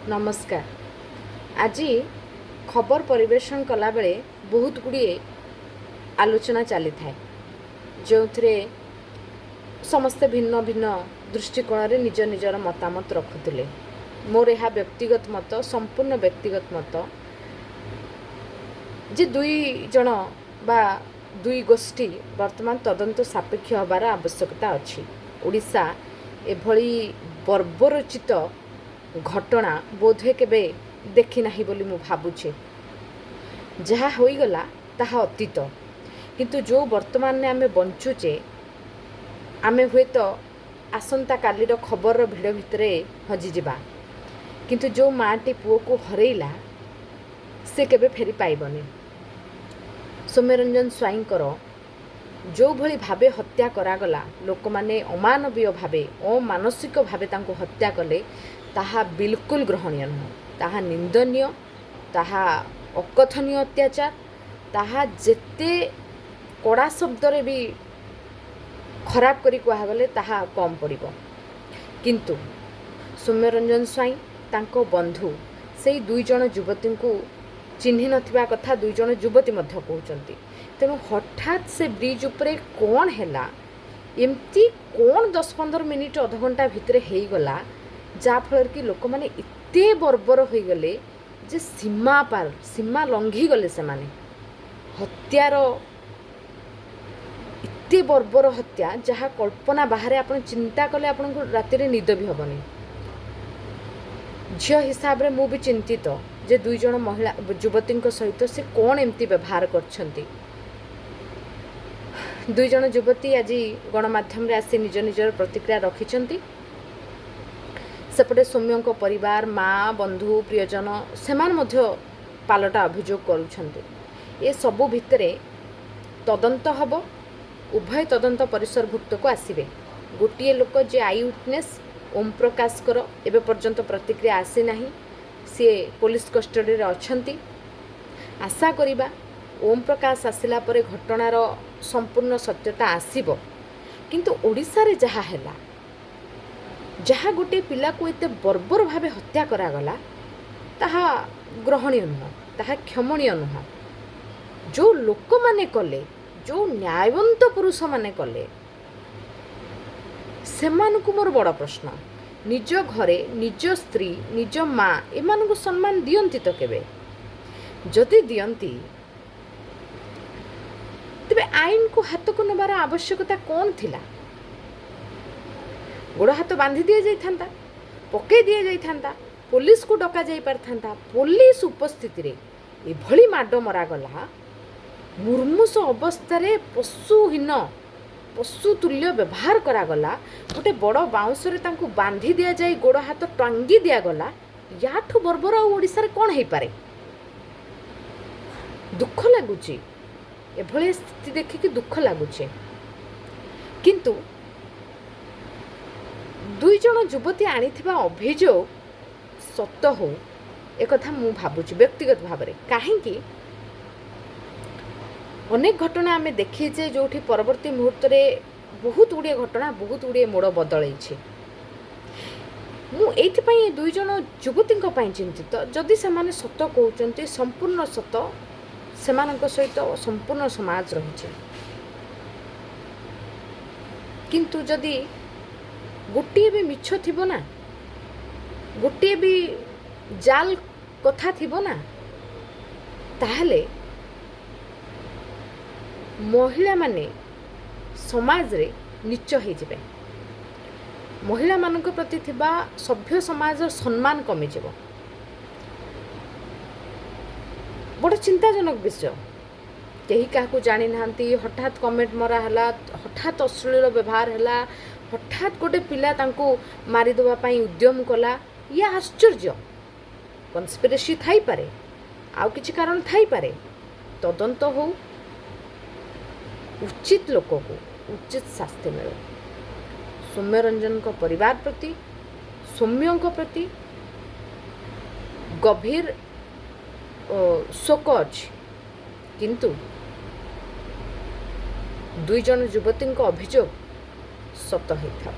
नमस्कार। आज खबर परिवेषण कला बेले बहुत गुड़िए आलोचना चली थाए जो थे समस्ते भिन्न भिन्न दृष्टिकोण रे निज निजर मतामत रखुले। मोर यह व्यक्तिगत मत, संपूर्ण व्यक्तिगत मत जे दुई जन बा दुई गोष्ठी वर्तमान तदंत सापेक्ष हबार आवश्यकता अच्छी। ओडिशा एभली बर्बरचित घटना बोधे केबे देखी नाही बोली मु भाबुछे। जहा होईगला ताहा अतीत, किंतु जो वर्तमान ने आमे बंचुचे आमे हुए तो आसंता कालीर खबर भिड़ भितरे हजि जिबा, किंतु जो माटी पुओ को हरेला से केबे फेरी पाइबनी। सौम्यरंजन स्वाईंकर जो भली भावे हत्या करागला, लोक माने अमानवीय भावे अमानसिक भावे तांको हत्या कले, ताहा बिल्कुल ग्रहणीय नुह, ताहा निंदनीय, ताहा अकथनीय अत्याचार, ताहा जेते कड़ा शब्द रे भी खराब करी कहगले ताहा कम पड़िबो। किंतु सौम्यरंजन स्वाई तांको बंधु से दुई जन युवती को चिन्हि नथिबा कथा दुई जन युवती मध्य कहउचंती। तेणु हठात से ब्रिज उपरे कौन हैला एमती कौन 10-15 मिनिट अध घंटा भितर हेई गला जाफल कि लोक मैंने इत्ते बर्बर हो गले जे सीमा पार सीमा लंघी गले। से माने हत्यार इत्ते बर्बर हत्या जहाँ कल्पना बाहर आपन चिंता कले आपन को राति रे निद भी हबनी। झियो हिसाब रे मु भी चिंतित जे दुई जन महिला युवती सहित से कौन एमती व्यवहार करछंती। दुई जन युवती आज गणमाध्यम रे आसी निज निजर प्रतिक्रिया रखिछंती। सेपटे सौम्यों परिवार माँ बंधु प्रियजन सेमान मध्य पालटा अभियोग करुछंती। ये सबु भितरे तदंत हब, उभय तदंत परिसरभुक्त को आसिबे। गोटिए लोक जे आई विटनेस ओम प्रकाश कर एबे पर्यंत प्रतिक्रिया आसी नाही, सी पुलिस कस्टडी रे अछंती। आशा करिबा ओम प्रकाश आसिला परे घटनार संपूर्ण सत्यता आसीबो। किंतु ओडिसा रे जहा हैला, जहाँ गोटे पिला को एते बर्बर भावे हत्या करागला ताहा ग्रहणीय नुह, ताहा क्षमणीय नुह। जो लोक माने कले, जो न्यायवंत पुरुष माने कले, सेमानकु मोर बड़ प्रश्न, निज घरे निज स्त्री निज माँ एमानकु सम्मान दियंती तो केबे? जदि दियंती तेबे आईन को हाथ को नबार आवश्यकता कौन थिला? गोड़ हाथ बांधी दि जाइथांता, पके दि जाइथांता, पुलिस को डका जाई पारथांता। पुलिस उपस्थिति रे एभली माड मरागला, मुर्मुष अवस्था रे पशुहीन पशु तुल्य व्यवहार करागला। गोटे बड़ बाउंसरे तांको बांधी दिया जाई, गोड़ हाथ टांगी दियागला। याठू बर्बर ओडिसा रे कौन हेई पारे? दुख लागुची, एभली स्थिति देखिकी दुख लागुची। किंतु दुई जन युवती आनिथिबा अभियोग सत हो एक कथा मु भाबुची व्यक्तिगत भाव में। काहेकि अनेक घटना आमे देखीचे जोठी परवर्ती मुहूर्त रे बहुत गुड़िए घटना बहुत गुड़िए मोड़ बदल मु एइथिपाई दुई जन युवती चिंतित। जदि सेमाने सत कहउचंती, संपूर्ण सत सेमानक सहित संपूर्ण समाज रहिছে। किंतु जदि गोटे भी मिछ थिबो ना, गोटे भी जाल कथा थिबो ना, ताहले महिला माने समाज रे नीच हो जिबे। महिला मानक प्रति थिबा सभ्य समाज सम्मान कमी जिवो। बड़ चिंताजनक विषय। कहीं क्या जानी नांती, हठात कमेंट मरा हला, हठात अश्लील व्यवहार हला, हठात गोटे पिला तांको मारिदेवा पाई उद्यम कला। या आश्चर्य, कन्स्पिरेसी थाई पारे, आउ किछि कारण थाई पारे। तदंत हो, उचित लोक को उचित शास्ति मिले। सौम्यरंजन को परिवार प्रति, सौम्यों को प्रति गभीर शोक अछि। किंतु दुई जन युवती अभियोग सत होता।